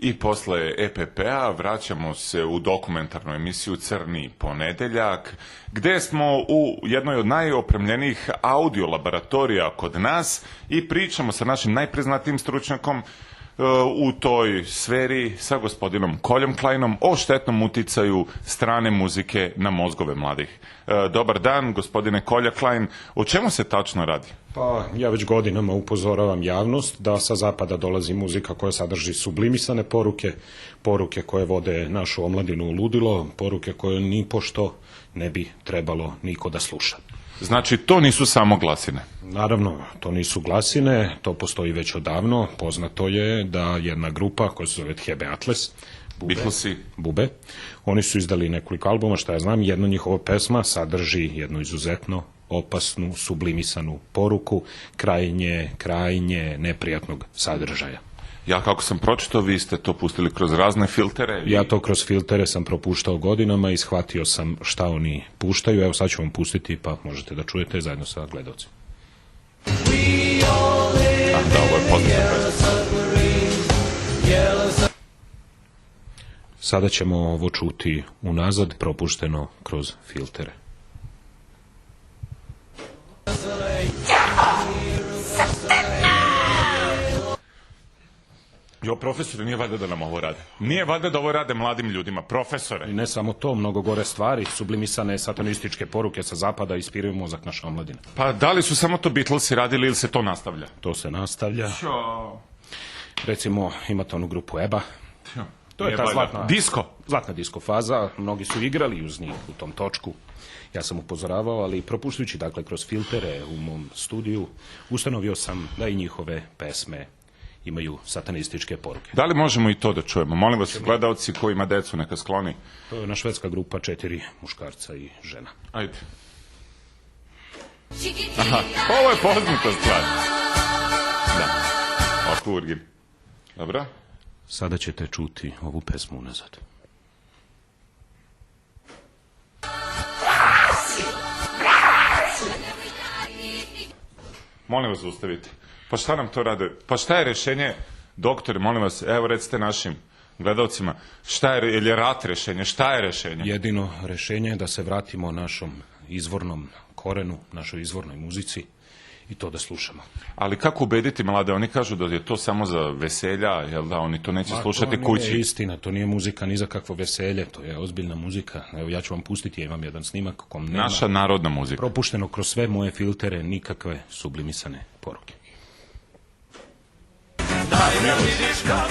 I posle EPP-a vraćamo se u dokumentarnu emisiju Crni ponedeljak, gde smo u jednoj od najopremljenijih audio laboratorija kod nas i pričamo sa našim najpriznatijim stručnjakom u toj sferi sa gospodinom Koljom Klajnom o štetnom uticaju strane muzike na mozgove mladih. Dobar dan, gospodine Kolja Klajn. O čemu se tačno radi? Pa, ja već godinama upozoravam javnost da sa zapada dolazi muzika koja sadrži sublimisane poruke, poruke koje vode našu omladinu u ludilo, poruke koje nipošto ne bi trebalo niko da sluša. Znači, to nisu samo glasine? Naravno, to nisu glasine, to postoji već odavno. Poznato je da jedna grupa koja se zove Hebe Atlas, Bube, oni su izdali nekoliko albuma, šta ja znam, jedna njihova pesma sadrži jednu izuzetno opasnu, sublimisanu poruku, krajnje neprijatnog sadržaja. Ja kako sam pročitao, vi ste to pustili kroz razne filtere? Ja to kroz filtere sam propuštao godinama i shvatio sam šta oni puštaju. Evo sad ću vam pustiti pa možete da čujete zajedno sa gledalcima. Da, ovo je poznata pesma. Sada ćemo ovo čuti unazad, propušteno kroz filtere. Jo, profesore, nije valjda da nam ovo rade? Nije valjda da ovo rade mladim ljudima, profesore? I ne samo to, mnogo gore stvari, sublimisane satanističke poruke sa zapada ispiraju mozak naše omladine. Pa da li su samo to Beatlesi radili ili se to nastavlja? To se nastavlja. Recimo, imate onu grupu EBBA. To je ta zlatna disko faza, mnogi su igrali uz njih u tom točku. Ja sam upozoravao, ali propuštujući dakle kroz filtere u mom studiju, ustanovio sam da i njihove pesme imaju satanističke poruke. Da li možemo i to da čujemo? Molim vas, gledalci koji ima decu, neka skloni. To je jedna švedska grupa, 4 muškarca i žena. Ajde. Aha, ovo je poznata stvar. Da, ovako urgin. Dobro. Sada ćete čuti ovu pesmu unazad. Molim vas, zaustavite. Pa šta nam to rade? Pa šta je rešenje, doktore, molim vas, evo recite našim gledalcima, šta je, je li rat rešenje, šta je rešenje? Jedino rešenje je da se vratimo našom izvornom korenu, našoj izvornoj muzici i to da slušamo. Ali kako ubediti mlade? Oni kažu da je to samo za veselja, jel da, oni to neće slušati kući. To nije istina, to nije muzika ni za kakvo veselje, to je ozbiljna muzika. Evo, ja ću vam pustiti, ja imam jedan snimak kom nema naša narodna muzika. Propušteno kroz sve moje filtere nikakve sublimisane poruke. Daj me vidiš kad